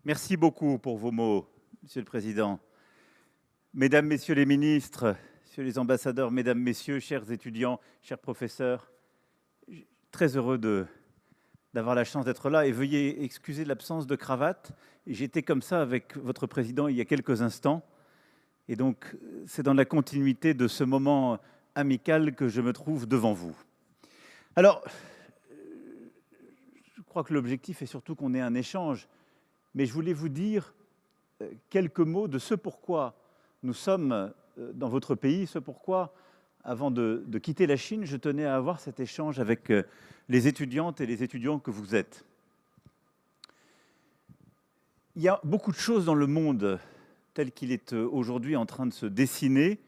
Merci beaucoup pour vos mots, Monsieur le Président. Mesdames, Messieurs les ministres, Messieurs les ambassadeurs, Mesdames, Messieurs, chers étudiants, chers professeurs, très heureux d'avoir la chance d'être là et veuillez excuser l'absence de cravate. J'étais comme ça avec votre Président il y a quelques instants et donc c'est dans la continuité de ce moment amical que je me trouve devant vous. Alors, je crois que l'objectif est surtout qu'on ait un échange, mais je voulais vous dire quelques mots de ce pourquoi nous sommes dans votre pays, ce pourquoi, avant de quitter la Chine, je tenais à avoir cet échange avec les étudiantes et les étudiants que vous êtes. Il y a beaucoup de choses dans le monde tel qu'il est aujourd'hui en train de se dessiner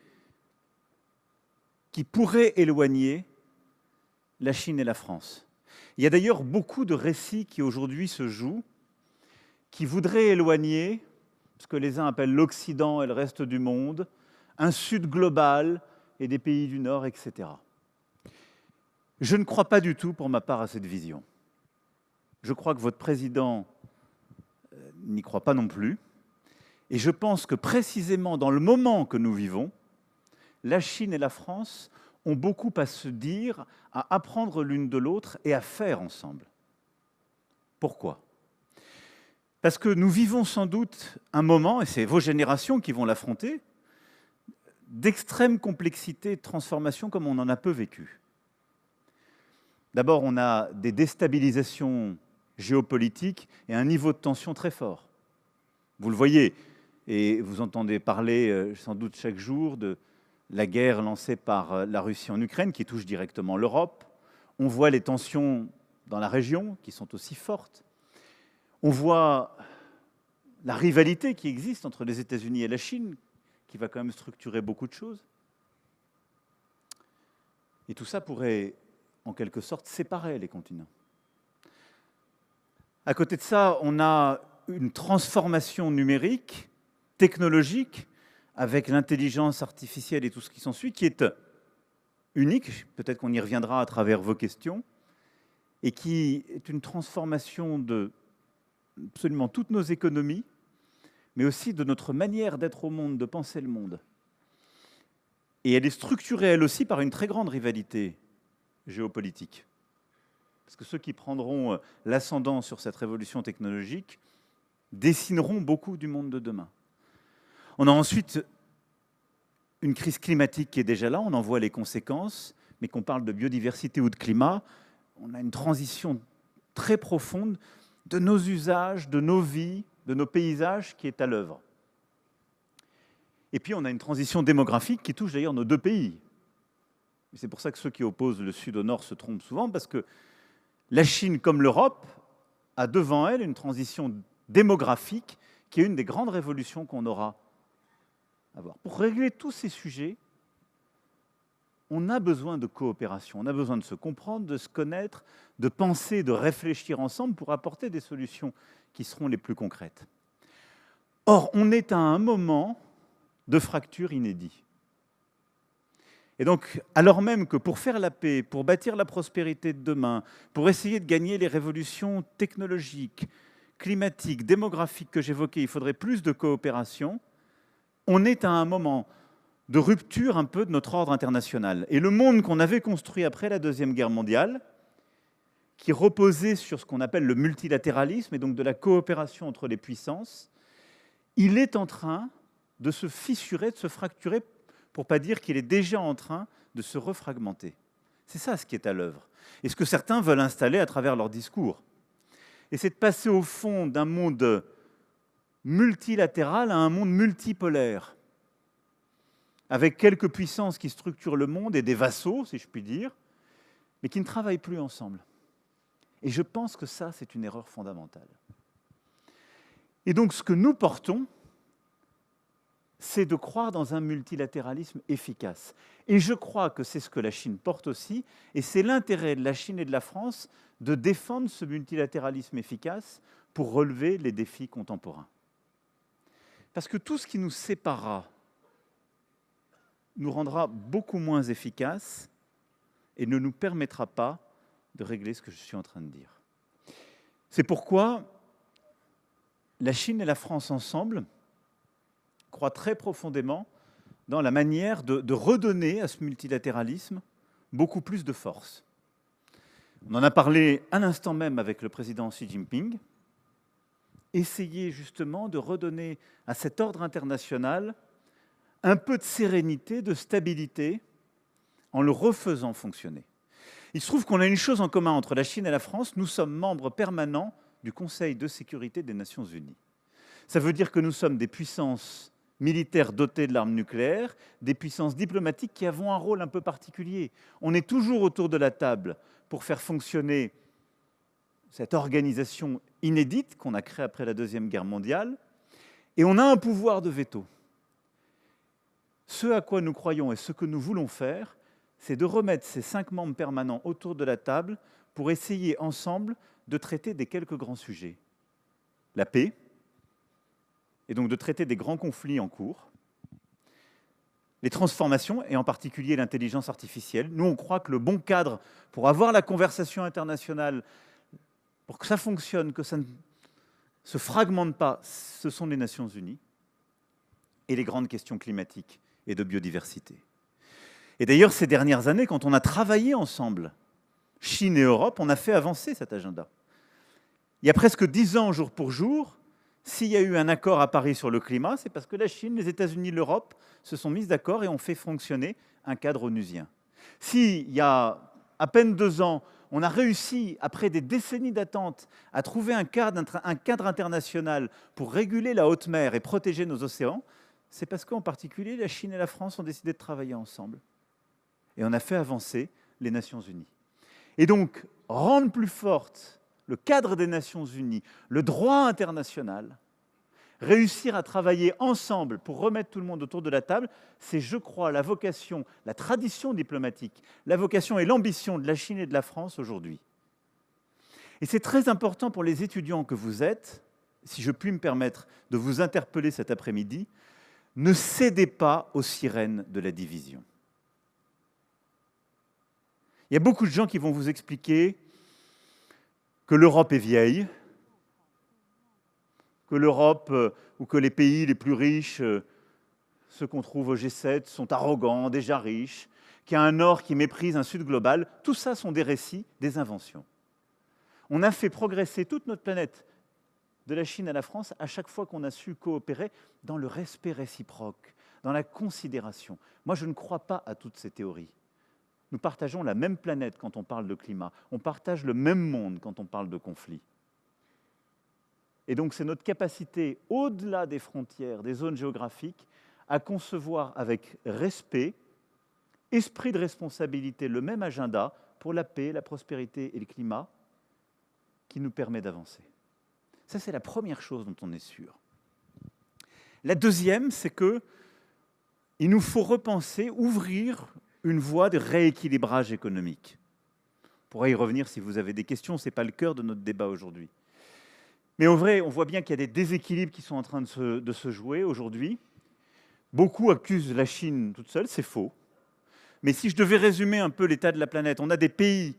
qui pourraient éloigner la Chine et la France. Il y a d'ailleurs beaucoup de récits qui aujourd'hui se jouent, qui voudraient éloigner ce que les uns appellent l'Occident et le reste du monde, un Sud global et des pays du Nord, etc. Je ne crois pas du tout, pour ma part, à cette vision. Je crois que votre président n'y croit pas non plus. Et je pense que précisément dans le moment que nous vivons, la Chine et la France ont beaucoup à se dire, à apprendre l'une de l'autre et à faire ensemble. Pourquoi ? Parce que nous vivons sans doute un moment, et c'est vos générations qui vont l'affronter, d'extrême complexité et de transformation comme on en a peu vécu. D'abord, on a des déstabilisations géopolitiques et un niveau de tension très fort. Vous le voyez, et vous entendez parler sans doute chaque jour de la guerre lancée par la Russie en Ukraine, qui touche directement l'Europe. On voit les tensions dans la région, qui sont aussi fortes. On voit la rivalité qui existe entre les États-Unis et la Chine, qui va quand même structurer beaucoup de choses. Et tout ça pourrait, en quelque sorte, séparer les continents. À côté de ça, on a une transformation numérique, technologique, avec l'intelligence artificielle et tout ce qui s'ensuit, qui est unique, peut-être qu'on y reviendra à travers vos questions, et qui est une transformation de absolument toutes nos économies, mais aussi de notre manière d'être au monde, de penser le monde. Et elle est structurée, elle aussi, par une très grande rivalité géopolitique. Parce que ceux qui prendront l'ascendant sur cette révolution technologique dessineront beaucoup du monde de demain. On a ensuite une crise climatique qui est déjà là, on en voit les conséquences, mais qu'on parle de biodiversité ou de climat, on a une transition très profonde de nos usages, de nos vies, de nos paysages qui est à l'œuvre. Et puis on a une transition démographique qui touche d'ailleurs nos deux pays. C'est pour ça que ceux qui opposent le Sud au Nord se trompent souvent, parce que la Chine, comme l'Europe, a devant elle une transition démographique qui est une des grandes révolutions qu'on aura à voir. Pour régler tous ces sujets, on a besoin de coopération, on a besoin de se comprendre, de se connaître, de penser, de réfléchir ensemble pour apporter des solutions qui seront les plus concrètes. Or, on est à un moment de fracture inédit. Et donc, alors même que pour faire la paix, pour bâtir la prospérité de demain, pour essayer de gagner les révolutions technologiques, climatiques, démographiques que j'évoquais, il faudrait plus de coopération, on est à un moment de rupture un peu de notre ordre international. Et le monde qu'on avait construit après la Deuxième Guerre mondiale, qui reposait sur ce qu'on appelle le multilatéralisme, et donc de la coopération entre les puissances, il est en train de se fissurer, de se fracturer, pour ne pas dire qu'il est déjà en train de se refragmenter. C'est ça ce qui est à l'œuvre. Et ce que certains veulent installer à travers leur discours. Et c'est de passer au fond d'un monde multilatéral à un monde multipolaire, avec quelques puissances qui structurent le monde et des vassaux, si je puis dire, mais qui ne travaillent plus ensemble. Et je pense que ça, c'est une erreur fondamentale. Et donc, ce que nous portons, c'est de croire dans un multilatéralisme efficace. Et je crois que c'est ce que la Chine porte aussi, et c'est l'intérêt de la Chine et de la France de défendre ce multilatéralisme efficace pour relever les défis contemporains. Parce que tout ce qui nous séparera nous rendra beaucoup moins efficaces et ne nous permettra pas de régler ce que je suis en train de dire. C'est pourquoi la Chine et la France ensemble croient très profondément dans la manière de redonner à ce multilatéralisme beaucoup plus de force. On en a parlé à l'instant même avec le président Xi Jinping. Essayer justement de redonner à cet ordre international un peu de sérénité, de stabilité, en le refaisant fonctionner. Il se trouve qu'on a une chose en commun entre la Chine et la France, nous sommes membres permanents du Conseil de sécurité des Nations Unies. Ça veut dire que nous sommes des puissances militaires dotées de l'arme nucléaire, des puissances diplomatiques qui avons un rôle un peu particulier. On est toujours autour de la table pour faire fonctionner cette organisation inédite qu'on a créée après la Deuxième Guerre mondiale, et on a un pouvoir de veto. Ce à quoi nous croyons et ce que nous voulons faire, c'est de remettre ces 5 membres permanents autour de la table pour essayer ensemble de traiter des quelques grands sujets. La paix, et donc de traiter des grands conflits en cours, les transformations, et en particulier l'intelligence artificielle. Nous, on croit que le bon cadre pour avoir la conversation internationale, pour que ça fonctionne, que ça ne se fragmente pas, ce sont les Nations Unies et les grandes questions climatiques et de biodiversité. Et d'ailleurs, ces dernières années, quand on a travaillé ensemble, Chine et Europe, on a fait avancer cet agenda. Il y a presque 10 ans, jour pour jour, s'il y a eu un accord à Paris sur le climat, c'est parce que la Chine, les États-Unis, l'Europe se sont mis d'accord et ont fait fonctionner un cadre onusien. S'il y a à peine 2 ans, on a réussi, après des décennies d'attente, à trouver un cadre international pour réguler la haute mer et protéger nos océans, c'est parce qu'en particulier, la Chine et la France ont décidé de travailler ensemble. Et on a fait avancer les Nations Unies. Et donc, rendre plus forte le cadre des Nations Unies, le droit international, réussir à travailler ensemble pour remettre tout le monde autour de la table, c'est, je crois, la vocation, la tradition diplomatique, la vocation et l'ambition de la Chine et de la France aujourd'hui. Et c'est très important pour les étudiants que vous êtes, si je puis me permettre de vous interpeller cet après-midi, ne cédez pas aux sirènes de la division. Il y a beaucoup de gens qui vont vous expliquer que l'Europe est vieille, que l'Europe ou que les pays les plus riches, ceux qu'on trouve au G7, sont arrogants, déjà riches, qu'il y a un Nord qui méprise un Sud global. Tout ça sont des récits, des inventions. On a fait progresser toute notre planète, de la Chine à la France, à chaque fois qu'on a su coopérer dans le respect réciproque, dans la considération. Moi, je ne crois pas à toutes ces théories. Nous partageons la même planète quand on parle de climat. On partage le même monde quand on parle de conflit. Et donc, c'est notre capacité, au-delà des frontières, des zones géographiques, à concevoir avec respect, esprit de responsabilité, le même agenda pour la paix, la prospérité et le climat qui nous permet d'avancer. Ça, c'est la première chose dont on est sûr. La deuxième, c'est qu'il nous faut repenser, ouvrir une voie de rééquilibrage économique. On pourra y revenir si vous avez des questions, ce n'est pas le cœur de notre débat aujourd'hui. Mais en vrai, on voit bien qu'il y a des déséquilibres qui sont en train de se jouer aujourd'hui. Beaucoup accusent la Chine toute seule, c'est faux. Mais si je devais résumer un peu l'état de la planète, on a des pays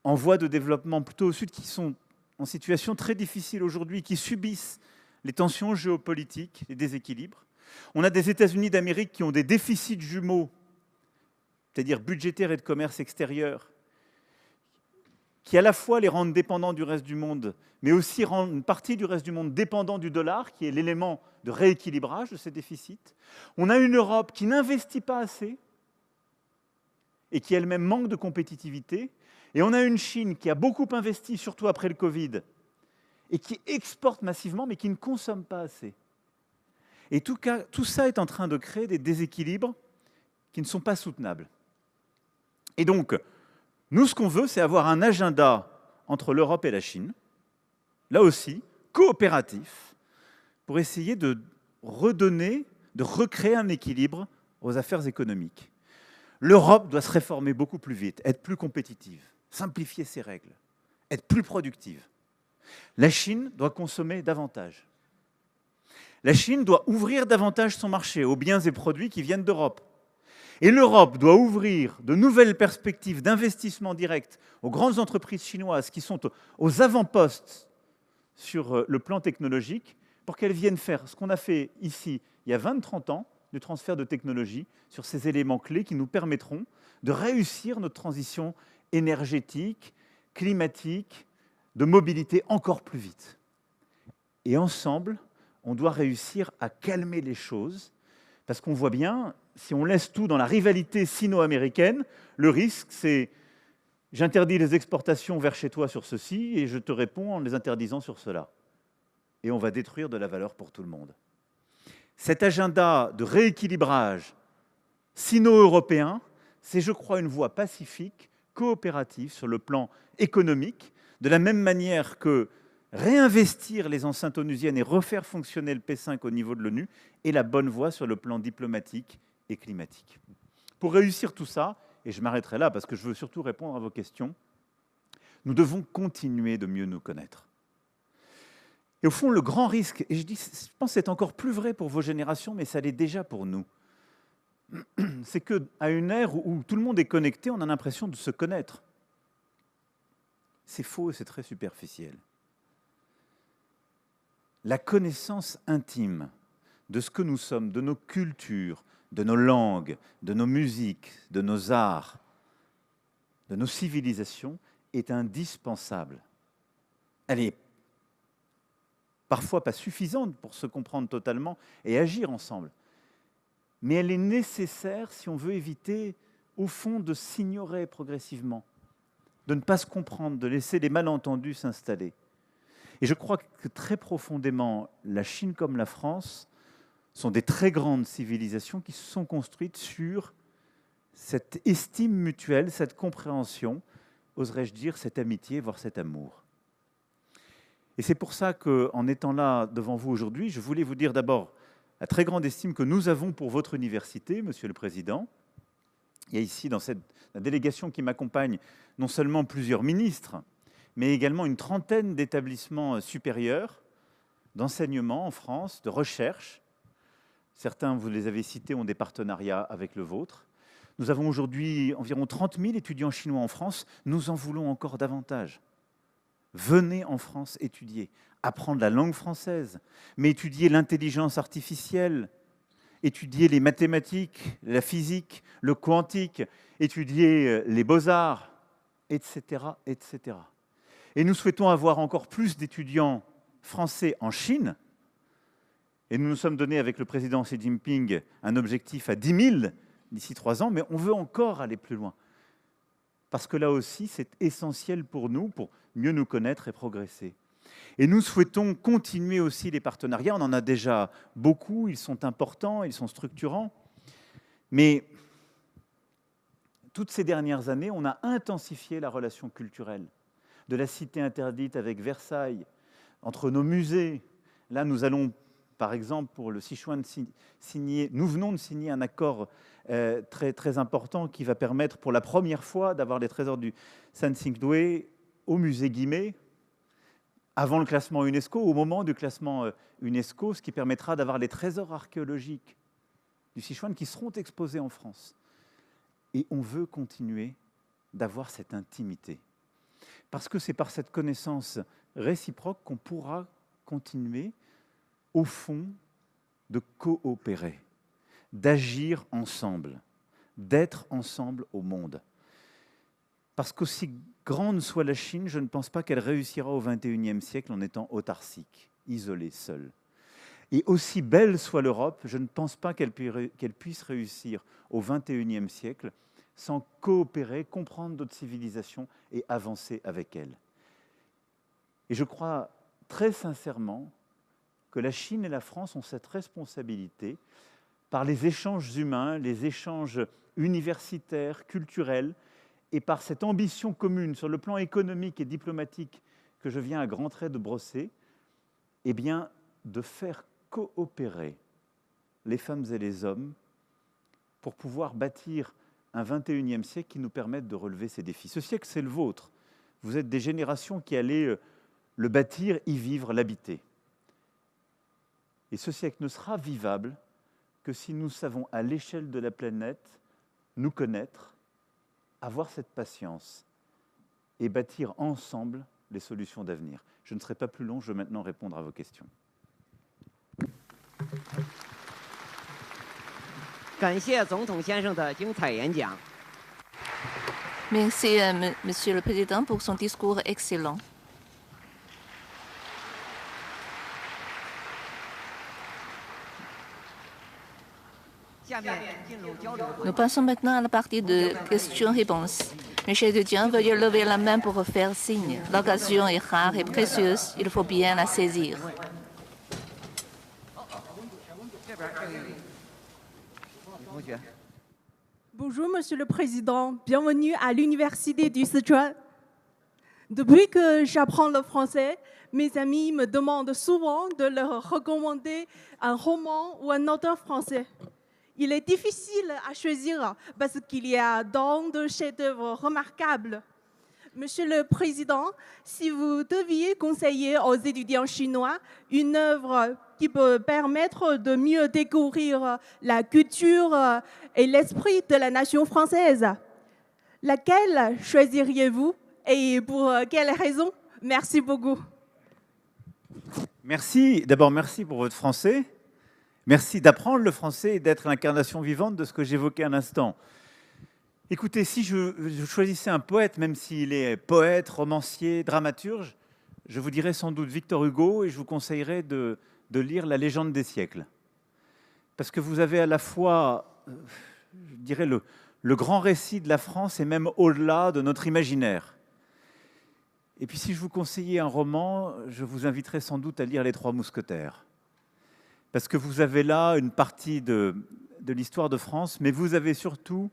en voie de développement plutôt au sud qui sont en situation très difficile aujourd'hui, qui subissent les tensions géopolitiques, les déséquilibres. On a des États-Unis d'Amérique qui ont des déficits jumeaux, c'est-à-dire budgétaires et de commerce extérieur, qui à la fois les rendent dépendants du reste du monde, mais aussi rendent une partie du reste du monde dépendant du dollar, qui est l'élément de rééquilibrage de ces déficits. On a une Europe qui n'investit pas assez et qui elle-même manque de compétitivité. Et on a une Chine qui a beaucoup investi, surtout après le Covid, et qui exporte massivement, mais qui ne consomme pas assez. Et tout ça est en train de créer des déséquilibres qui ne sont pas soutenables. Et donc, nous, ce qu'on veut, c'est avoir un agenda entre l'Europe et la Chine, là aussi, coopératif, pour essayer de redonner, de recréer un équilibre aux affaires économiques. L'Europe doit se réformer beaucoup plus vite, être plus compétitive, simplifier ses règles, être plus productive. La Chine doit consommer davantage. La Chine doit ouvrir davantage son marché aux biens et produits qui viennent d'Europe. Et l'Europe doit ouvrir de nouvelles perspectives d'investissement direct aux grandes entreprises chinoises qui sont aux avant-postes sur le plan technologique pour qu'elles viennent faire ce qu'on a fait ici il y a 20-30 ans, du transfert de technologie sur ces éléments clés qui nous permettront de réussir notre transition énergétique, climatique, de mobilité encore plus vite. Et ensemble, on doit réussir à calmer les choses, parce qu'on voit bien, si on laisse tout dans la rivalité sino-américaine, le risque, c'est j'interdis les exportations vers chez toi sur ceci, et je te réponds en les interdisant sur cela. Et on va détruire de la valeur pour tout le monde. Cet agenda de rééquilibrage sino-européen, c'est, je crois, une voie pacifique, coopérative sur le plan économique, de la même manière que réinvestir les enceintes onusiennes et refaire fonctionner le P5 au niveau de l'ONU est la bonne voie sur le plan diplomatique et climatique. Pour réussir tout ça, et je m'arrêterai là parce que je veux surtout répondre à vos questions, nous devons continuer de mieux nous connaître. Et au fond, le grand risque, et je pense que c'est encore plus vrai pour vos générations, mais ça l'est déjà pour nous, c'est qu'à une ère où tout le monde est connecté, on a l'impression de se connaître. C'est faux et c'est très superficiel. La connaissance intime de ce que nous sommes, de nos cultures, de nos langues, de nos musiques, de nos arts, de nos civilisations, est indispensable. Elle est parfois pas suffisante pour se comprendre totalement et agir ensemble. Mais elle est nécessaire si on veut éviter, au fond, de s'ignorer progressivement, de ne pas se comprendre, de laisser les malentendus s'installer. Et je crois que très profondément, la Chine comme la France sont des très grandes civilisations qui se sont construites sur cette estime mutuelle, cette compréhension, oserais-je dire, cette amitié, voire cet amour. Et c'est pour ça qu'en étant là devant vous aujourd'hui, je voulais vous dire d'abord la très grande estime que nous avons pour votre université, Monsieur le Président. Il y a ici, dans la délégation qui m'accompagne, non seulement plusieurs ministres, mais également une trentaine d'établissements supérieurs d'enseignement en France, de recherche. Certains, vous les avez cités, ont des partenariats avec le vôtre. Nous avons aujourd'hui environ 30 000 étudiants chinois en France. Nous en voulons encore davantage. Venez en France étudier, apprendre la langue française, mais étudier l'intelligence artificielle, étudier les mathématiques, la physique, le quantique, étudier les beaux-arts, etc., etc. Et nous souhaitons avoir encore plus d'étudiants français en Chine. Et nous nous sommes donné avec le président Xi Jinping un objectif à 10 000 d'ici 3 ans, mais on veut encore aller plus loin. Parce que là aussi, c'est essentiel pour nous, pour mieux nous connaître et progresser. Et nous souhaitons continuer aussi les partenariats. On en a déjà beaucoup, ils sont importants, ils sont structurants. Mais toutes ces dernières années, on a intensifié la relation culturelle. De la cité interdite avec Versailles, entre nos musées. Là, nous allons, par exemple, pour le Sichuan, nous venons de signer un accord très, très important qui va permettre pour la première fois d'avoir les trésors du Sanxingdui au musée Guimet, avant le classement UNESCO, au moment du classement UNESCO, ce qui permettra d'avoir les trésors archéologiques du Sichuan qui seront exposés en France. Et on veut continuer d'avoir cette intimité. Parce que c'est par cette connaissance réciproque qu'on pourra continuer, au fond, de coopérer, d'agir ensemble, d'être ensemble au monde. Parce qu'aussi grande soit la Chine, je ne pense pas qu'elle réussira au XXIe siècle en étant autarcique, isolée, seule. Et aussi belle soit l'Europe, je ne pense pas qu'elle puisse réussir au XXIe siècle sans coopérer, comprendre d'autres civilisations et avancer avec elles. Et je crois très sincèrement que la Chine et la France ont cette responsabilité par les échanges humains, les échanges universitaires, culturels, et par cette ambition commune sur le plan économique et diplomatique que je viens à grands traits de brosser, eh bien, de faire coopérer les femmes et les hommes pour pouvoir bâtir un XXIe siècle qui nous permette de relever ces défis. Ce siècle, c'est le vôtre. Vous êtes des générations qui allaient le bâtir, y vivre, l'habiter. Et ce siècle ne sera vivable que si nous savons, à l'échelle de la planète, nous connaître, avoir cette patience et bâtir ensemble les solutions d'avenir. Je ne serai pas plus long, je vais maintenant répondre à vos questions. Merci, Monsieur le Président, pour son discours excellent. Nous passons maintenant à la partie de questions-réponses. Mes chers étudiants, veuillez lever la main pour faire signe. L'occasion est rare et précieuse. Il faut bien la saisir. Bonjour, Monsieur le Président. Bienvenue à l'Université du Sichuan. Depuis que j'apprends le français, mes amis me demandent souvent de leur recommander un roman ou un auteur français. Il est difficile à choisir parce qu'il y a tant de chefs-d'œuvre remarquables. Monsieur le Président, si vous deviez conseiller aux étudiants chinois une œuvre qui peut permettre de mieux découvrir la culture et l'esprit de la nation française, laquelle choisiriez-vous et pour quelles raisons? Merci beaucoup. Merci. D'abord, merci pour votre français. Merci d'apprendre le français et d'être l'incarnation vivante de ce que j'évoquais un instant. Écoutez, si je choisissais un poète, même s'il est poète, romancier, dramaturge, je vous dirais sans doute Victor Hugo et je vous conseillerais de lire La légende des siècles. Parce que vous avez à la fois, je dirais, le grand récit de la France et même au-delà de notre imaginaire. Et puis si je vous conseillais un roman, je vous inviterais sans doute à lire Les Trois Mousquetaires. Parce que vous avez là une partie de l'histoire de France, mais vous avez surtout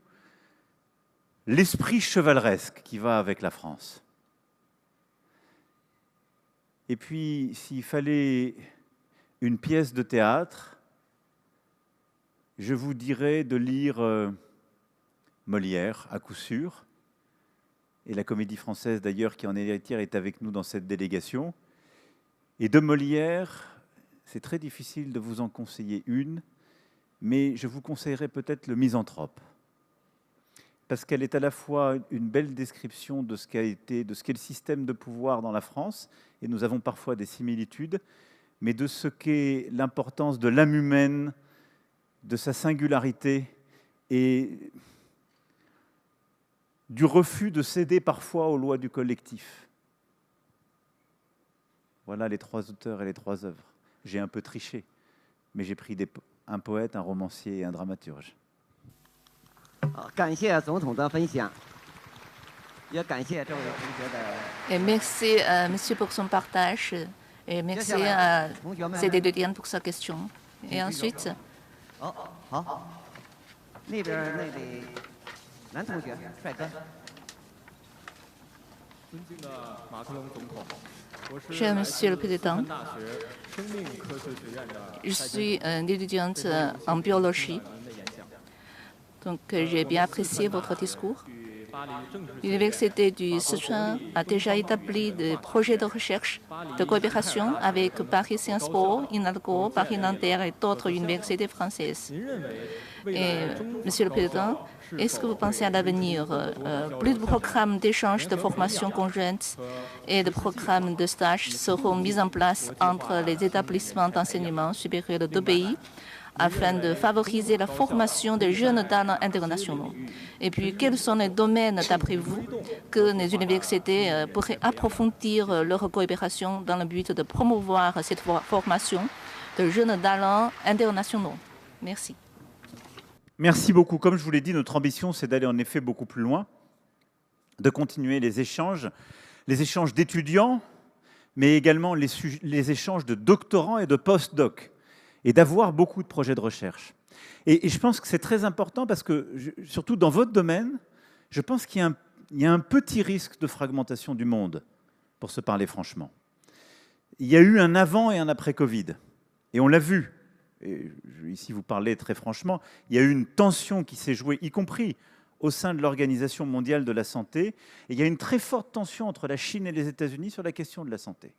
l'esprit chevaleresque qui va avec la France. Et puis, s'il fallait une pièce de théâtre, je vous dirais de lire Molière, à coup sûr, et la Comédie Française d'ailleurs, qui en est héritière, est avec nous dans cette délégation. Et de Molière, c'est très difficile de vous en conseiller une, mais je vous conseillerais peut-être Le Misanthrope. Parce qu'elle est à la fois une belle description de ce qu'est le système de pouvoir dans la France, et nous avons parfois des similitudes, mais de ce qu'est l'importance de l'âme humaine, de sa singularité, et du refus de céder parfois aux lois du collectif. Voilà les trois auteurs et les trois œuvres. J'ai un peu triché, mais j'ai pris un poète, un romancier et un dramaturge. Et merci, monsieur, pour son partage. Et merci à cet étudiant pour sa question. Et ensuite... Cher Monsieur le Président, je suis une étudiante en biologie, donc j'ai bien apprécié votre discours. L'Université du Sichuan a déjà établi des projets de recherche de coopération avec Paris Sciences Po, INALCO, Paris Nanterre et d'autres universités françaises. Et, Monsieur le Président, est-ce que vous pensez à l'avenir, plus de programmes d'échange de formation conjointe et de programmes de stage seront mis en place entre les établissements d'enseignement supérieur de deux pays afin de favoriser la formation des jeunes talents internationaux? Et puis, quels sont les domaines, d'après vous, que les universités pourraient approfondir leur coopération dans le but de promouvoir cette formation de jeunes talents internationaux? Merci. Merci beaucoup. Comme je vous l'ai dit, notre ambition, c'est d'aller en effet beaucoup plus loin, de continuer les échanges d'étudiants, mais également les échanges de doctorants et de post-doc, et d'avoir beaucoup de projets de recherche. Et je pense que c'est très important parce que, surtout dans votre domaine, je pense qu'il y a un petit risque de fragmentation du monde, pour se parler franchement. Il y a eu un avant et un après Covid, et on l'a vu. Et ici, vous parlez très franchement, il y a eu une tension qui s'est jouée, y compris au sein de l'Organisation mondiale de la santé, et il y a une très forte tension entre la Chine et les États-Unis sur la question de la santé.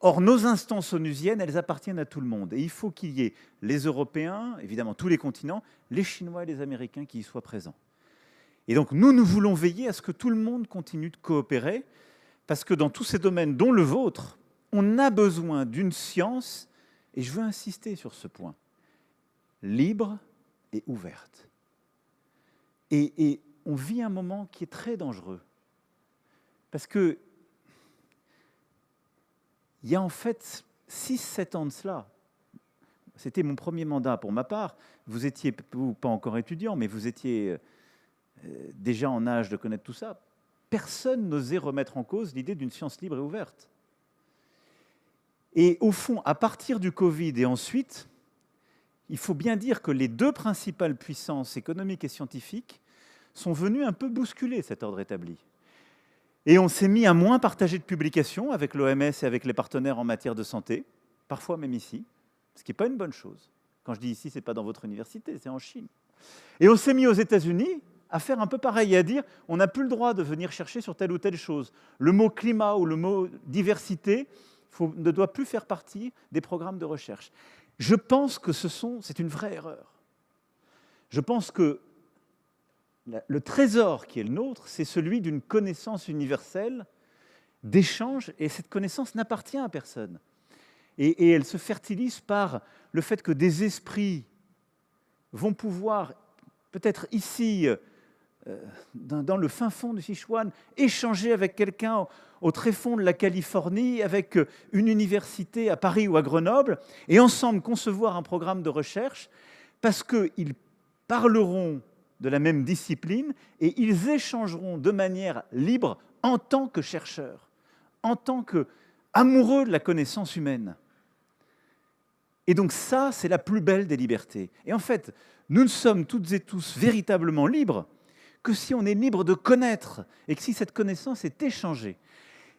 Or, nos instances onusiennes, elles appartiennent à tout le monde. Et il faut qu'il y ait les Européens, évidemment tous les continents, les Chinois et les Américains qui y soient présents. Et donc, nous voulons veiller à ce que tout le monde continue de coopérer, parce que dans tous ces domaines, dont le vôtre, on a besoin d'une science, Et je veux insister sur ce point. Libre et ouverte. Et on vit un moment qui est très dangereux. Parce que il y a en fait 6-7 ans de cela, c'était mon premier mandat pour ma part, vous étiez pas encore étudiant, mais vous étiez déjà en âge de connaître tout ça, personne n'osait remettre en cause l'idée d'une science libre et ouverte. Et au fond, à partir du Covid et ensuite, il faut bien dire que les deux principales puissances économiques et scientifiques sont venues un peu bousculer cet ordre établi. Et on s'est mis à moins partager de publications avec l'OMS et avec les partenaires en matière de santé, parfois même ici, ce qui n'est pas une bonne chose. Quand je dis ici, ce n'est pas dans votre université, c'est en Chine. Et on s'est mis aux États-Unis à faire un peu pareil, et à dire on n'a plus le droit de venir chercher sur telle ou telle chose. Le mot climat ou le mot diversité ne doit plus faire partie des programmes de recherche. Je pense que c'est une vraie erreur. Je pense que le trésor qui est le nôtre, c'est celui d'une connaissance universelle, d'échange, et cette connaissance n'appartient à personne. Et elle se fertilise par le fait que des esprits vont pouvoir, peut-être ici, dans le fin fond du Sichuan, échanger avec quelqu'un au tréfonds de la Californie, avec une université à Paris ou à Grenoble, et ensemble concevoir un programme de recherche, parce qu'ils parleront de la même discipline et ils échangeront de manière libre en tant que chercheurs, en tant qu'amoureux de la connaissance humaine. Et donc ça, c'est la plus belle des libertés. Et en fait, nous ne sommes toutes et tous véritablement libres que si on est libre de connaître et que si cette connaissance est échangée.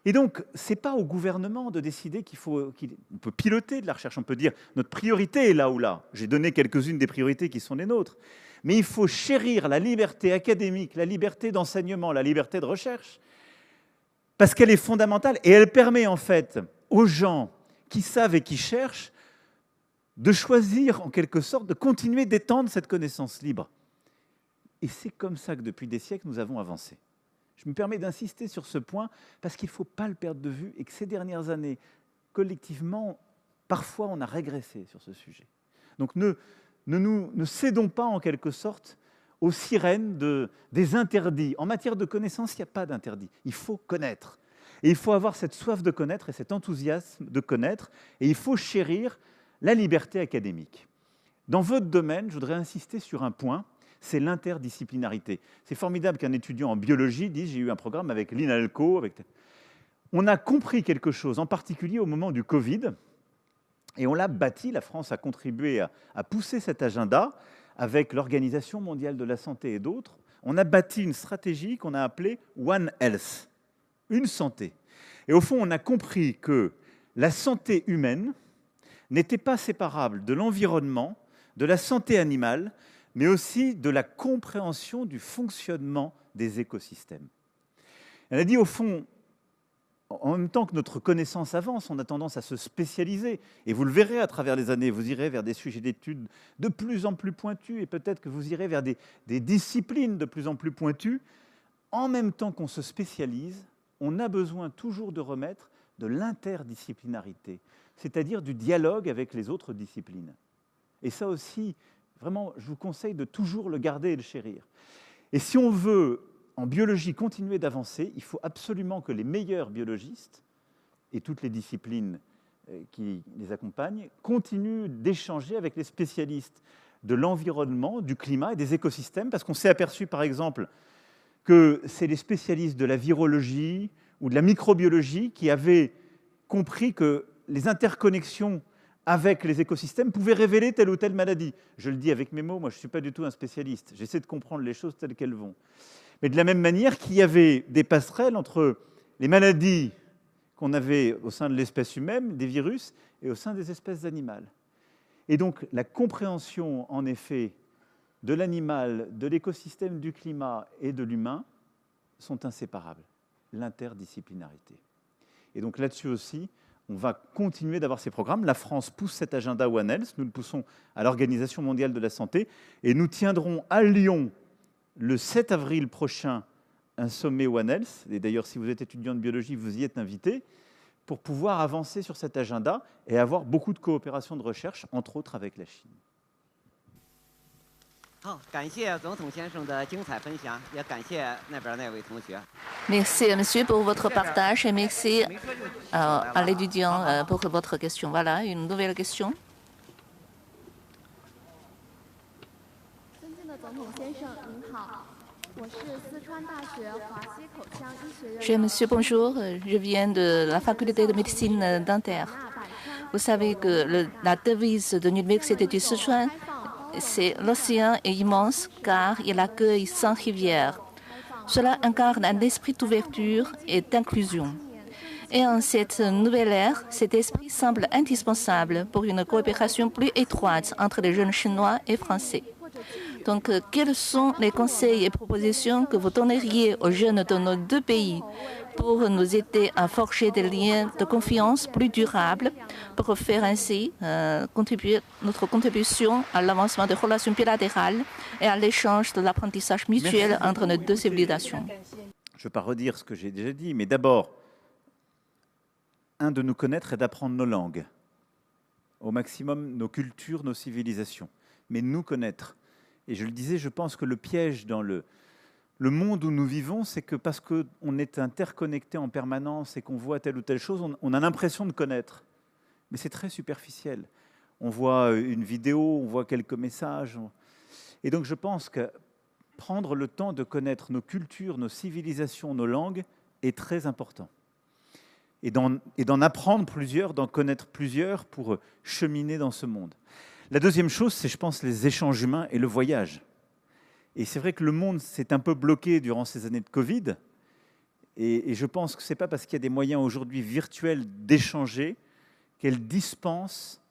Et donc, ce n'est pas au gouvernement de décider on peut piloter de la recherche, on peut dire notre priorité est là ou là. J'ai donné quelques-unes des priorités qui sont les nôtres. Mais il faut chérir la liberté académique, la liberté d'enseignement, la liberté de recherche, parce qu'elle est fondamentale et elle permet en fait aux gens qui savent et qui cherchent de choisir en quelque sorte de continuer d'étendre cette connaissance libre. Et c'est comme ça que depuis des siècles nous avons avancé. Je me permets d'insister sur ce point parce qu'il ne faut pas le perdre de vue et que ces dernières années, collectivement, parfois on a régressé sur ce sujet. Donc ne cédons pas en quelque sorte aux sirènes des interdits. En matière de connaissance, il n'y a pas d'interdit. Il faut connaître. Et il faut avoir cette soif de connaître et cet enthousiasme de connaître. Et il faut chérir la liberté académique. Dans votre domaine, je voudrais insister sur un point, c'est l'interdisciplinarité. C'est formidable qu'un étudiant en biologie dise « j'ai eu un programme avec l'INALCO ». On a compris quelque chose, en particulier au moment du Covid, et on l'a bâti, la France a contribué à pousser cet agenda avec l'Organisation mondiale de la santé et d'autres. On a bâti une stratégie qu'on a appelée One Health, une santé. Et au fond, on a compris que la santé humaine n'était pas séparable de l'environnement, de la santé animale, mais aussi de la compréhension du fonctionnement des écosystèmes. Elle a dit, au fond, en même temps que notre connaissance avance, on a tendance à se spécialiser. Et vous le verrez à travers les années, vous irez vers des sujets d'études de plus en plus pointus, et peut-être que vous irez vers des disciplines de plus en plus pointues. En même temps qu'on se spécialise, on a besoin toujours de remettre de l'interdisciplinarité, c'est-à-dire du dialogue avec les autres disciplines. Et ça aussi, vraiment, je vous conseille de toujours le garder et le chérir. Et si on veut, en biologie, continuer d'avancer, il faut absolument que les meilleurs biologistes, et toutes les disciplines qui les accompagnent, continuent d'échanger avec les spécialistes de l'environnement, du climat et des écosystèmes, parce qu'on s'est aperçu, par exemple, que c'est les spécialistes de la virologie ou de la microbiologie qui avaient compris que les interconnexions avec les écosystèmes pouvaient révéler telle ou telle maladie. Je le dis avec mes mots, moi je ne suis pas du tout un spécialiste, j'essaie de comprendre les choses telles qu'elles vont. Mais de la même manière qu'il y avait des passerelles entre les maladies qu'on avait au sein de l'espèce humaine, des virus, et au sein des espèces animales. Et donc la compréhension, en effet, de l'animal, de l'écosystème, du climat et de l'humain sont inséparables. L'interdisciplinarité. Et donc là-dessus aussi, on va continuer d'avoir ces programmes. La France pousse cet agenda One Health, nous le poussons à l'Organisation mondiale de la santé, et nous tiendrons à Lyon, le 7 avril prochain, un sommet One Health. Et d'ailleurs, si vous êtes étudiant de biologie, vous y êtes invité, pour pouvoir avancer sur cet agenda et avoir beaucoup de coopération de recherche, entre autres avec la Chine. Merci, monsieur, pour votre partage et merci à l'étudiant pour votre question. Voilà, une nouvelle question. Monsieur, bonjour. Je viens de la faculté de médecine dentaire. Vous savez que la devise de l'université du Sichuan, c'est l'océan est immense car il accueille 100 rivières. Cela incarne un esprit d'ouverture et d'inclusion. Et en cette nouvelle ère, cet esprit semble indispensable pour une coopération plus étroite entre les jeunes Chinois et Français. Donc, quels sont les conseils et propositions que vous donneriez aux jeunes de nos deux pays pour nous aider à forger des liens de confiance plus durables, pour faire ainsi contribuer notre contribution à l'avancement des relations bilatérales et à l'échange de l'apprentissage mutuel entre nos deux civilisations? Je ne veux pas redire ce que j'ai déjà dit, mais d'abord, de nous connaître et d'apprendre nos langues, au maximum nos cultures, nos civilisations, mais nous connaître. Et je le disais, je pense que le piège dans le monde où nous vivons, c'est que parce qu'on est interconnecté en permanence et qu'on voit telle ou telle chose, on a l'impression de connaître. Mais c'est très superficiel. On voit une vidéo, on voit quelques messages. Et donc je pense que prendre le temps de connaître nos cultures, nos civilisations, nos langues est très important. Et d'en apprendre plusieurs, d'en connaître plusieurs pour cheminer dans ce monde. La deuxième chose, c'est, je pense, les échanges humains et le voyage. Et c'est vrai que le monde s'est un peu bloqué durant ces années de Covid. Et je pense que ce n'est pas parce qu'il y a des moyens aujourd'hui virtuels d'échanger qu'elle dispense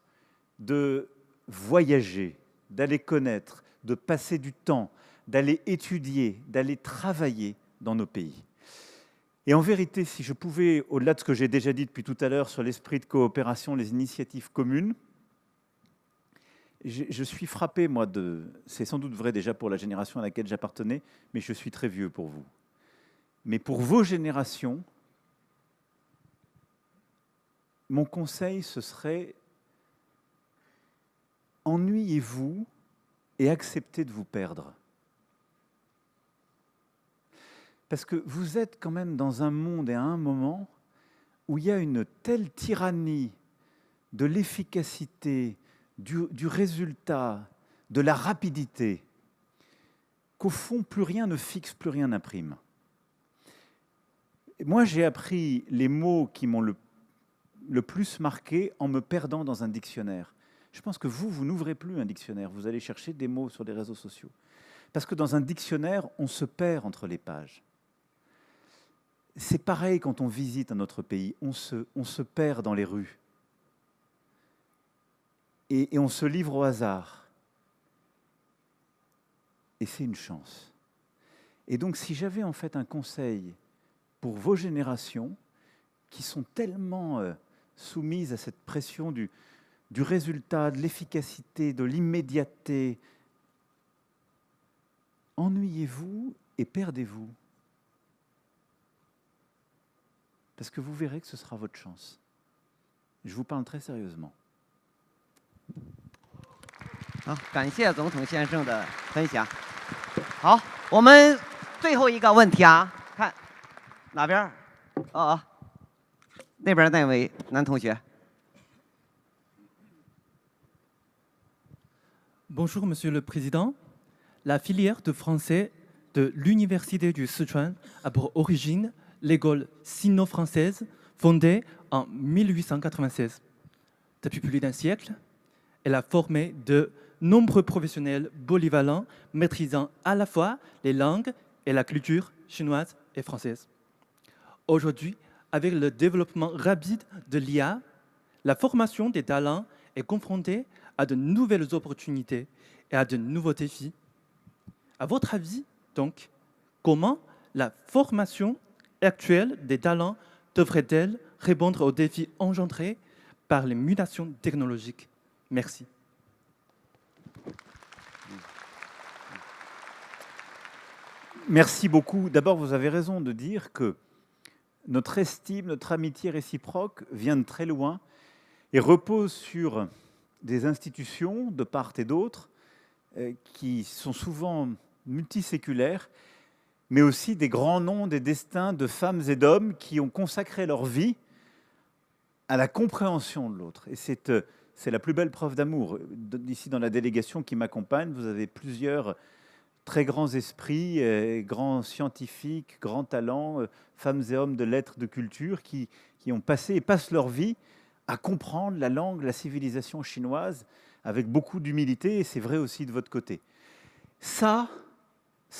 de voyager, d'aller connaître, de passer du temps, d'aller étudier, d'aller travailler dans nos pays. Et en vérité, si je pouvais, au-delà de ce que j'ai déjà dit depuis tout à l'heure sur l'esprit de coopération, les initiatives communes, je suis frappé, moi, c'est sans doute vrai déjà pour la génération à laquelle j'appartenais, mais je suis très vieux pour vous. Mais pour vos générations, mon conseil, ce serait ennuyez-vous et acceptez de vous perdre. Parce que vous êtes quand même dans un monde et à un moment où il y a une telle tyrannie de l'efficacité, du résultat, de la rapidité, qu'au fond, plus rien ne fixe, plus rien n'imprime. Moi, j'ai appris les mots qui m'ont le plus marqué en me perdant dans un dictionnaire. Je pense que vous n'ouvrez plus un dictionnaire, vous allez chercher des mots sur les réseaux sociaux. Parce que dans un dictionnaire, on se perd entre les pages. C'est pareil quand on visite un autre pays, on se perd dans les rues. Et on se livre au hasard. Et c'est une chance. Et donc, si j'avais en fait un conseil pour vos générations qui sont tellement soumises à cette pression du résultat, de l'efficacité, de l'immédiateté, ennuyez-vous et perdez-vous. Parce que vous verrez que ce sera votre chance. Je vous parle très sérieusement. 好，感谢总统先生的分享。好，我们最后一个问题啊，看哪边？那边那位男同学。Bonjour, Monsieur le Président. La filière de français de l'Université du Sichuan a pour origine l'école sino-française fondée en 1896. Depuis plus d'un siècle, elle a formé de nombreux professionnels polyvalents maîtrisant à la fois les langues et la culture chinoise et française. Aujourd'hui, avec le développement rapide de l'IA, la formation des talents est confrontée à de nouvelles opportunités et à de nouveaux défis. À votre avis, donc, comment la formation actuelle des talents devrait-elle répondre aux défis engendrés par les mutations technologiques? Merci. Merci beaucoup. D'abord, vous avez raison de dire que notre estime, notre amitié réciproque vient de très loin et repose sur des institutions de part et d'autre qui sont souvent multiséculaires, mais aussi des grands noms, des destins de femmes et d'hommes qui ont consacré leur vie à la compréhension de l'autre. Et c'est la plus belle preuve d'amour. Ici, dans la délégation qui m'accompagne, vous avez plusieurs très grands esprits, grands scientifiques, grands talents, femmes et hommes de lettres, de culture, qui ont passé et passent leur vie à comprendre la langue, la civilisation chinoise, avec beaucoup d'humilité, et c'est vrai aussi de votre côté. Ça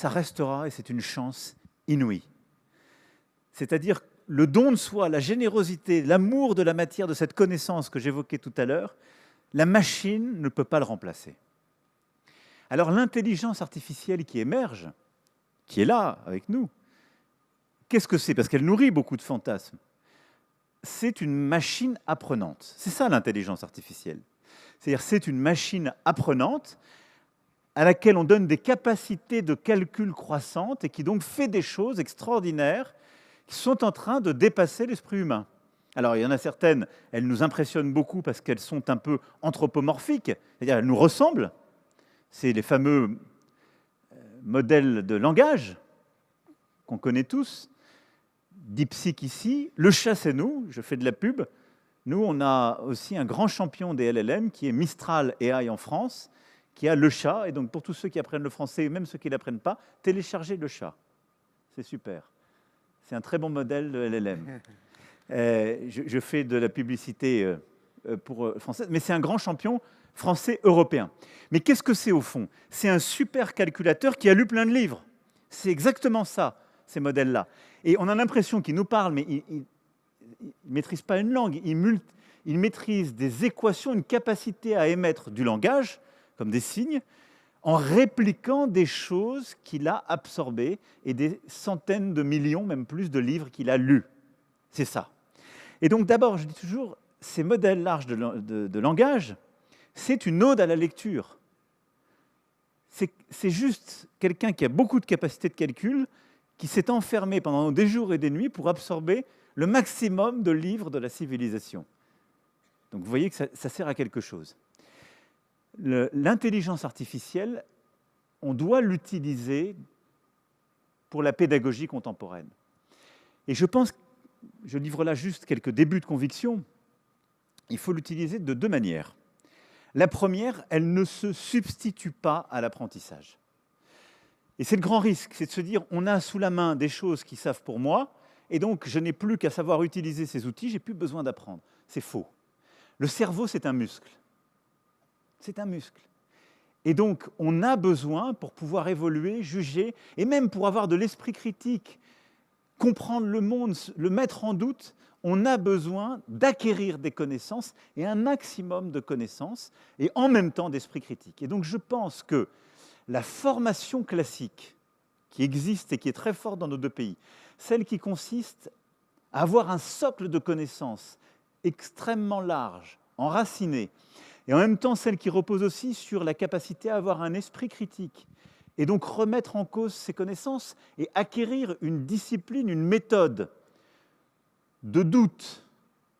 restera, et c'est une chance inouïe. C'est-à-dire le don de soi, la générosité, l'amour de la matière, de cette connaissance que j'évoquais tout à l'heure, la machine ne peut pas le remplacer. Alors l'intelligence artificielle qui émerge, qui est là avec nous, qu'est-ce que c'est? Parce qu'elle nourrit beaucoup de fantasmes. C'est une machine apprenante. C'est ça l'intelligence artificielle. C'est-à-dire c'est une machine apprenante à laquelle on donne des capacités de calcul croissantes et qui donc fait des choses extraordinaires qui sont en train de dépasser l'esprit humain. Alors il y en a certaines, elles nous impressionnent beaucoup parce qu'elles sont un peu anthropomorphiques, c'est-à-dire elles nous ressemblent. C'est les fameux modèles de langage qu'on connaît tous. DeepSeek ici, le chat c'est nous, je fais de la pub. Nous, on a aussi un grand champion des LLM qui est Mistral AI en France, qui a le chat. Et donc pour tous ceux qui apprennent le français, même ceux qui ne l'apprennent pas, téléchargez le chat. C'est super. C'est un très bon modèle de LLM. Je fais de la publicité pour française, mais c'est un grand champion français européen. Mais qu'est-ce que c'est au fond? C'est un super calculateur qui a lu plein de livres. C'est exactement ça, ces modèles-là. Et on a l'impression qu'il nous parle, mais il ne maîtrise pas une langue. Il maîtrise des équations, une capacité à émettre du langage, comme des signes, en répliquant des choses qu'il a absorbées et des centaines de millions, même plus, de livres qu'il a lus. C'est ça. Et donc d'abord, je dis toujours, ces modèles larges de langage, c'est une ode à la lecture. C'est juste quelqu'un qui a beaucoup de capacités de calcul, qui s'est enfermé pendant des jours et des nuits pour absorber le maximum de livres de la civilisation. Donc vous voyez que ça sert à quelque chose. L'intelligence artificielle, on doit l'utiliser pour la pédagogie contemporaine. Et je pense, je livre là juste quelques débuts de conviction, il faut l'utiliser de deux manières. La première, elle ne se substitue pas à l'apprentissage. Et c'est le grand risque, c'est de se dire, on a sous la main des choses qui savent pour moi, et donc je n'ai plus qu'à savoir utiliser ces outils, j'ai plus besoin d'apprendre. C'est faux. Le cerveau, c'est un muscle. C'est un muscle. Et donc, on a besoin, pour pouvoir évoluer, juger, et même pour avoir de l'esprit critique, comprendre le monde, le mettre en doute, on a besoin d'acquérir des connaissances, et un maximum de connaissances, et en même temps d'esprit critique. Et donc, je pense que la formation classique qui existe et qui est très forte dans nos deux pays, celle qui consiste à avoir un socle de connaissances extrêmement large, enraciné, et en même temps celle qui repose aussi sur la capacité à avoir un esprit critique, et donc remettre en cause ces connaissances et acquérir une discipline, une méthode de doute,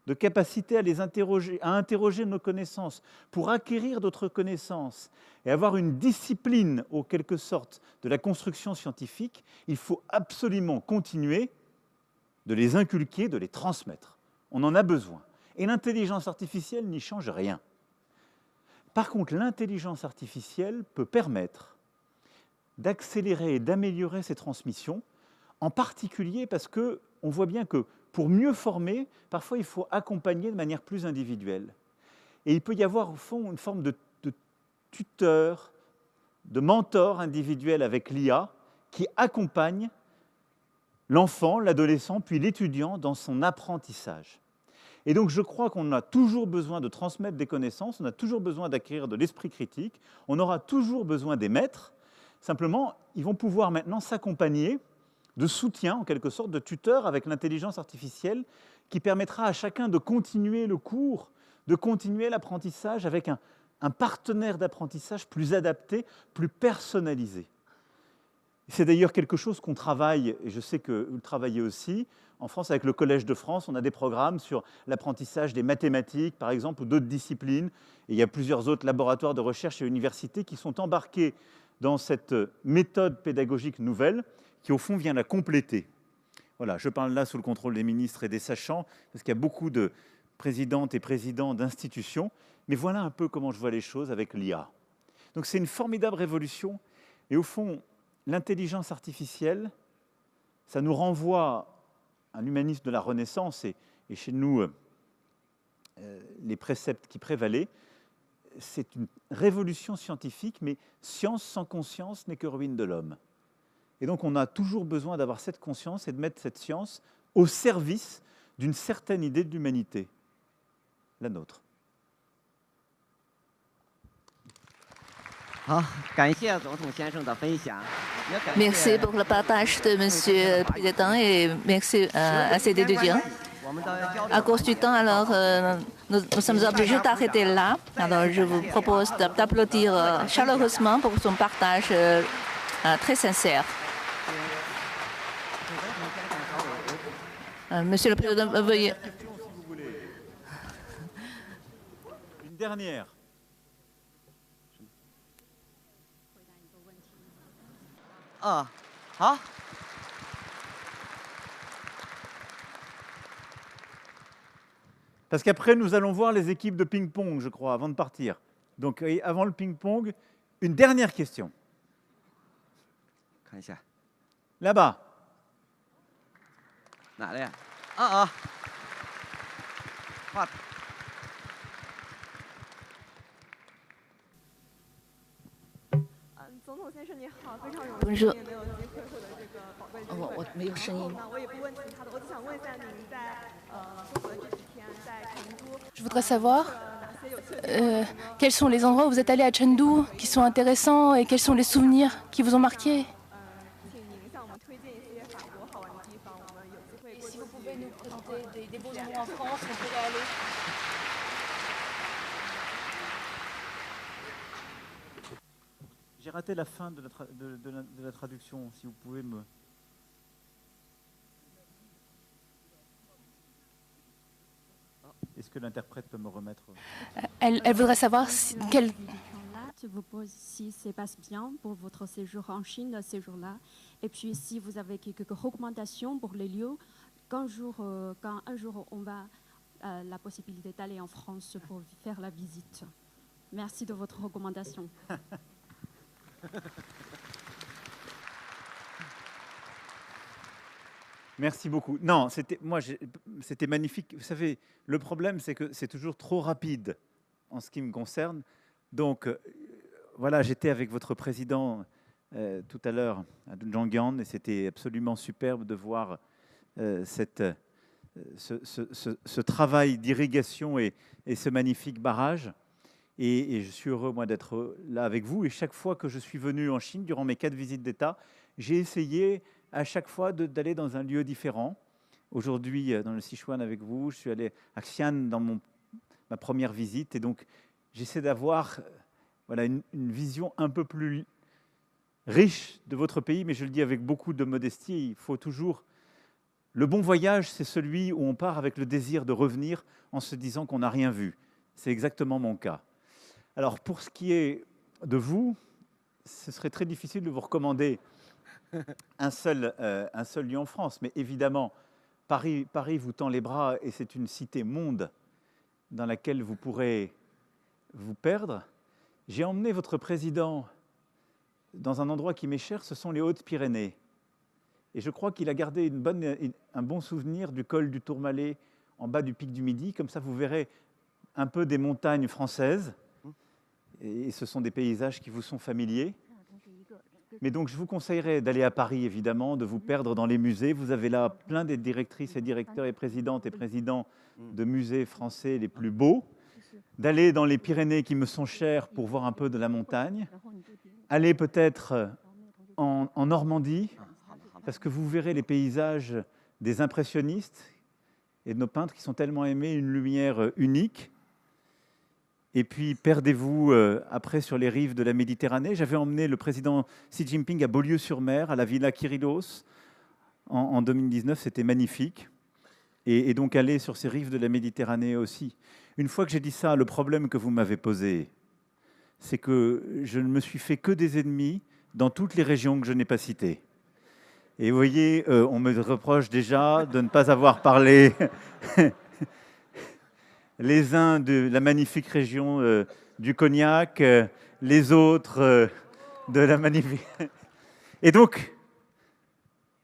de capacité à les interroger, à interroger nos connaissances, pour acquérir d'autres connaissances et avoir une discipline, en quelque sorte, de la construction scientifique, il faut absolument continuer de les inculquer, de les transmettre. On en a besoin. Et l'intelligence artificielle n'y change rien. Par contre, l'intelligence artificielle peut permettre d'accélérer et d'améliorer ces transmissions, en particulier parce qu'on voit bien que pour mieux former, parfois il faut accompagner de manière plus individuelle. Et il peut y avoir au fond une forme de tuteur, de mentor individuel avec l'IA qui accompagne l'enfant, l'adolescent, puis l'étudiant dans son apprentissage. Et donc je crois qu'on a toujours besoin de transmettre des connaissances, on a toujours besoin d'acquérir de l'esprit critique, on aura toujours besoin des maîtres. Simplement, ils vont pouvoir maintenant s'accompagner de soutien, en quelque sorte, de tuteur avec l'intelligence artificielle qui permettra à chacun de continuer le cours, de continuer l'apprentissage avec un partenaire d'apprentissage plus adapté, plus personnalisé. C'est d'ailleurs quelque chose qu'on travaille, et je sais que vous le travaillez aussi. En France, avec le Collège de France, on a des programmes sur l'apprentissage des mathématiques, par exemple, ou d'autres disciplines. Et il y a plusieurs autres laboratoires de recherche et universités qui sont embarqués dans cette méthode pédagogique nouvelle qui, au fond, vient la compléter. Voilà, je parle là sous le contrôle des ministres et des sachants, parce qu'il y a beaucoup de présidentes et présidents d'institutions. Mais voilà un peu comment je vois les choses avec l'IA. Donc c'est une formidable révolution. Et au fond, l'intelligence artificielle, ça nous renvoie à un humanisme de la Renaissance, et chez nous, les préceptes qui prévalaient. C'est une révolution scientifique, mais science sans conscience n'est que ruine de l'homme. Et donc on a toujours besoin d'avoir cette conscience et de mettre cette science au service d'une certaine idée de l'humanité, la nôtre. 好，感谢总统先生的分享，也感 Merci pour le partage de Monsieur le Président et merci à ces étudiants. 我们的交 À cause du temps, alors nous sommes obligés d'arrêter là. Alors je vous propose d'applaudir chaleureusement pour son partage très sincère. Monsieur le Président, veuillez. Une dernière. 好。 Parce qu'après, nous allons voir les équipes de ping-pong, je crois, avant de partir. Donc, avant le ping-pong, une dernière question. 看一下 Là-bas. 哪的呀？啊，画。 总统先生你好，非常荣 Bonjour. 幸也没有机会获得这个宝贵的。我没有声音。那我也不问其他的，我只想问一下您在中国的这几天在成都。 Je voudrais savoir quels sont les endroits où vous êtes allé à Chengdu qui sont intéressants et quels sont les souvenirs qui vous ont marqué. 请您向我们推荐一些法国好玩的地方，我们有机会过去。 vous pouvez nous présenter des beaux endroits en France où on pourrait aller. J'ai raté la fin de la traduction, si vous pouvez me... Est-ce que l'interprète peut me remettre... Elle voudrait savoir quel... Je vous pose si ça passe bien pour votre séjour en Chine, ces jours-là. Et puis, si vous avez quelques recommandations pour les lieux, quand un jour on va la possibilité d'aller en France pour faire la visite. Merci de votre recommandation. Merci beaucoup. Non, c'était magnifique. Vous savez, le problème, c'est que c'est toujours trop rapide en ce qui me concerne. Donc, voilà, j'étais avec votre président tout à l'heure à Zhangjiang et c'était absolument superbe de voir ce travail d'irrigation et ce magnifique barrage. Et je suis heureux, moi, d'être là avec vous. Et chaque fois que je suis venu en Chine, durant mes 4 visites d'État, j'ai essayé à chaque fois d'aller dans un lieu différent. Aujourd'hui, dans le Sichuan avec vous, je suis allé à Xi'an dans ma première visite. Et donc, j'essaie d'avoir une vision un peu plus riche de votre pays, mais je le dis avec beaucoup de modestie. Il faut toujours... Le bon voyage, c'est celui où on part avec le désir de revenir en se disant qu'on n'a rien vu. C'est exactement mon cas. Alors, pour ce qui est de vous, ce serait très difficile de vous recommander un seul lieu en France. Mais évidemment, Paris vous tend les bras et c'est une cité-monde dans laquelle vous pourrez vous perdre. J'ai emmené votre président dans un endroit qui m'est cher, ce sont les Hautes-Pyrénées. Et je crois qu'il a gardé un bon souvenir du col du Tourmalet en bas du pic du Midi. Comme ça, vous verrez un peu des montagnes françaises. Et ce sont des paysages qui vous sont familiers. Mais donc, je vous conseillerais d'aller à Paris, évidemment, de vous perdre dans les musées. Vous avez là plein des directrices et directeurs et présidentes et présidents de musées français les plus beaux. D'aller dans les Pyrénées qui me sont chères pour voir un peu de la montagne. Aller peut-être en Normandie, parce que vous verrez les paysages des impressionnistes et de nos peintres qui sont tellement aimés, une lumière unique. Et puis, perdez-vous après sur les rives de la Méditerranée. J'avais emmené le président Xi Jinping à Beaulieu-sur-Mer, à la Villa Kyrillos. En 2019, c'était magnifique. Et donc, aller sur ces rives de la Méditerranée aussi. Une fois que j'ai dit ça, le problème que vous m'avez posé, c'est que je ne me suis fait que des ennemis dans toutes les régions que je n'ai pas citées. Et vous voyez, on me reproche déjà de ne pas avoir parlé les uns de la magnifique région du Cognac, les autres de la magnifique... Et donc,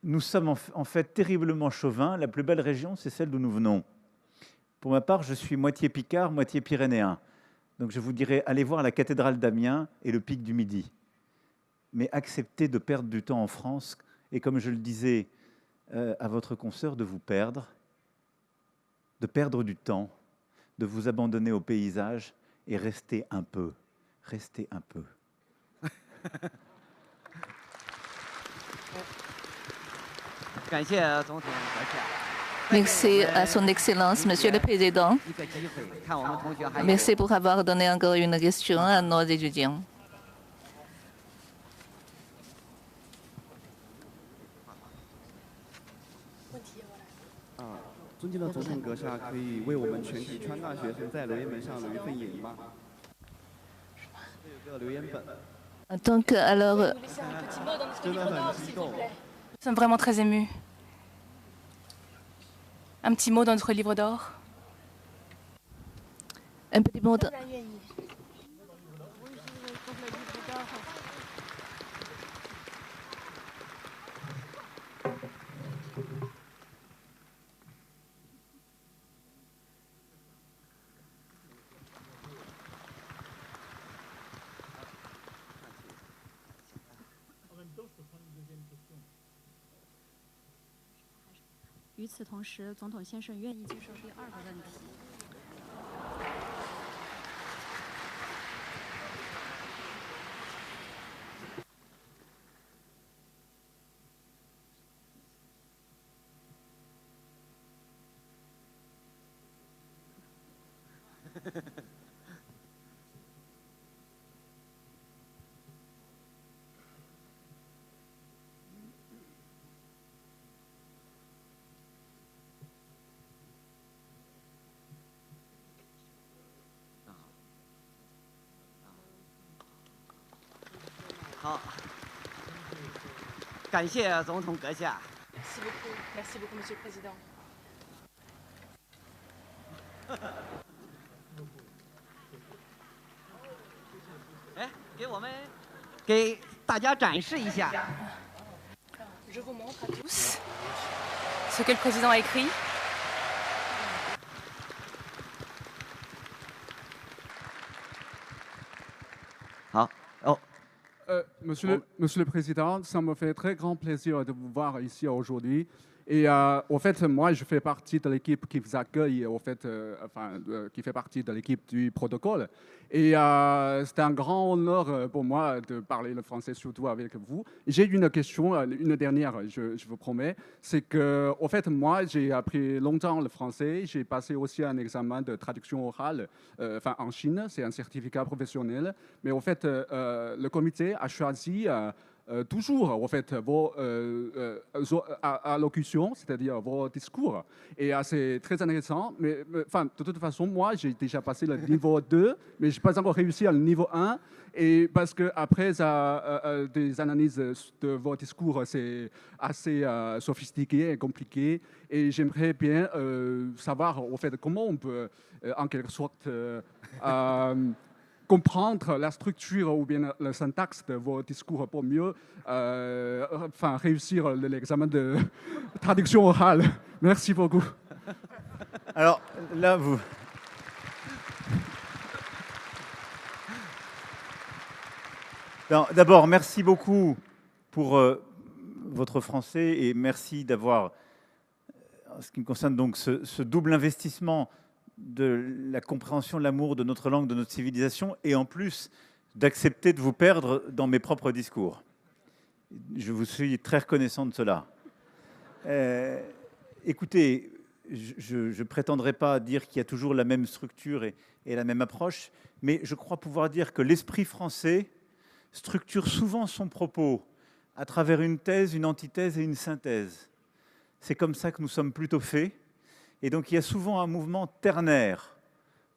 nous sommes en fait terriblement chauvins. La plus belle région, c'est celle d'où nous venons. Pour ma part, je suis moitié Picard, moitié Pyrénéen. Donc je vous dirais, allez voir la cathédrale d'Amiens et le pic du Midi. Mais acceptez de perdre du temps en France, et comme je le disais à votre consoeur, de vous perdre, de perdre du temps, de vous abandonner au paysage et rester un peu. Restez un peu. Merci à son Excellence, Monsieur le Président. Merci pour avoir donné encore une question à nos étudiants. 尊敬的总统阁下，可以为我们全体川大学生在留言本上留一份言吗？有个留言本。Donc, alors, 真的很激动。 Nous sommes vraiment très émus. Un petit mot dans notre livre d'or. un petit mot. « 与此同时，总统先生愿意接受第二个问题。 好，感谢总统阁下。 Merci beaucoup, Monsieur le Président. 哎，给大家展示一下。 Je vous montre à tous ce que le président a écrit. Monsieur le Président, ça me fait très grand plaisir de vous voir ici aujourd'hui. Et au fait, moi, je fais partie de l'équipe qui vous accueille, qui fait partie de l'équipe du protocole. Et c'est un grand honneur pour moi de parler le français, surtout avec vous. J'ai une question, une dernière, je vous promets. C'est que, au fait, moi, j'ai appris longtemps le français. J'ai passé aussi un examen de traduction orale en Chine. C'est un certificat professionnel. Mais au fait, le comité a choisi toujours en fait, vos allocutions, c'est-à-dire vos discours. Et c'est très intéressant. Mais de toute façon, moi, j'ai déjà passé le niveau 2, mais je n'ai pas encore réussi à le niveau 1. Et parce qu'après des analyses de vos discours, c'est assez sophistiqué et compliqué. Et j'aimerais bien savoir en fait, comment on peut, en quelque sorte, comprendre la structure ou bien le syntaxe de vos discours pour mieux réussir l'examen de traduction orale. Merci beaucoup. Alors là, vous... D'abord, merci beaucoup pour votre français et merci d'avoir, en ce qui me concerne, donc, ce double investissement de la compréhension, l'amour de notre langue, de notre civilisation, et en plus d'accepter de vous perdre dans mes propres discours. Je vous suis très reconnaissant de cela. Écoutez, je ne prétendrai pas dire qu'il y a toujours la même structure et la même approche, mais je crois pouvoir dire que l'esprit français structure souvent son propos à travers une thèse, une antithèse et une synthèse. C'est comme ça que nous sommes plutôt faits. Et donc il y a souvent un mouvement ternaire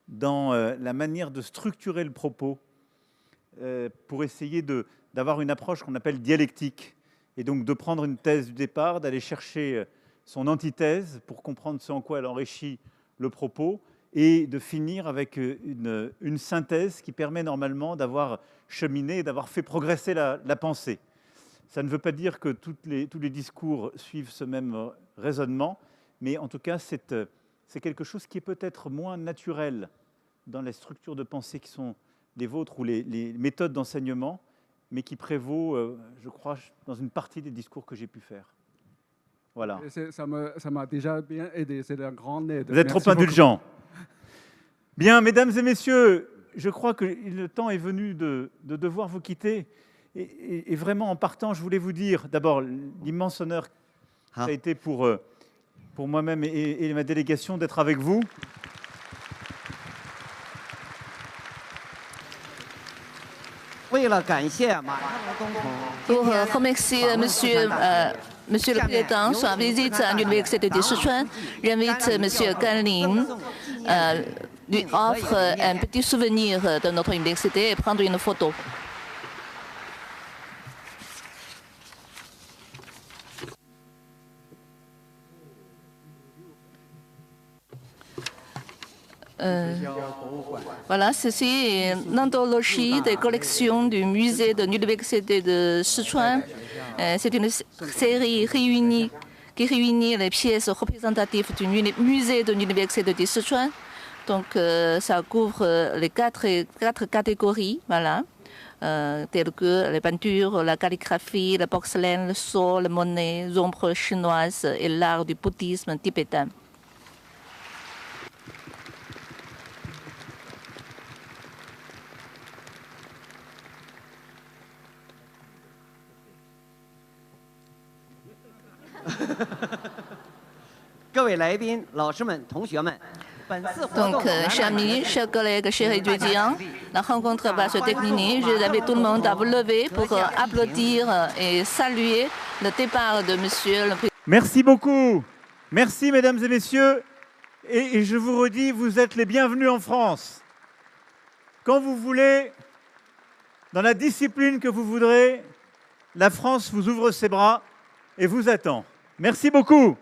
dans la manière de structurer le propos pour essayer d'avoir une approche qu'on appelle dialectique. Et donc de prendre une thèse du départ, d'aller chercher son antithèse pour comprendre ce en quoi elle enrichit le propos, et de finir avec une synthèse qui permet normalement d'avoir cheminé, d'avoir fait progresser la pensée. Ça ne veut pas dire que tous les discours suivent ce même raisonnement, mais en tout cas, c'est quelque chose qui est peut-être moins naturel dans les structures de pensée qui sont les vôtres ou les méthodes d'enseignement, mais qui prévaut, je crois, dans une partie des discours que j'ai pu faire. Voilà. Ça m'a déjà bien aidé, c'est un grand aide. Vous êtes trop indulgent. Bien, mesdames et messieurs, je crois que le temps est venu de devoir vous quitter. Et vraiment, en partant, je voulais vous dire, d'abord, l'immense honneur que ça a été pour moi-même et ma délégation d'être avec vous. Pour remercier Monsieur le Président, sa visite à l'Université de Sichuan, j'invite Monsieur Gan Ling lui offre un petit souvenir de notre université et prendre une photo. Voilà, ceci est l'anthologie des collections du musée de l'Université de Sichuan. C'est une série qui réunit les pièces représentatives du musée de l'Université de Sichuan. Donc, ça couvre les quatre catégories, voilà, telles que les peintures, la calligraphie, la porcelaine, le sceau, la monnaie, les ombres chinoises et l'art du bouddhisme tibétain. Donc, chers amis, chers collègues, chers étudiants, la rencontre va se terminer. Je vous invite tout le monde à vous lever pour applaudir et saluer le départ de Monsieur le Président. Merci beaucoup. Merci, mesdames et messieurs. Et je vous redis, vous êtes les bienvenus en France. Quand vous voulez, dans la discipline que vous voudrez, la France vous ouvre ses bras et vous attend. Merci beaucoup.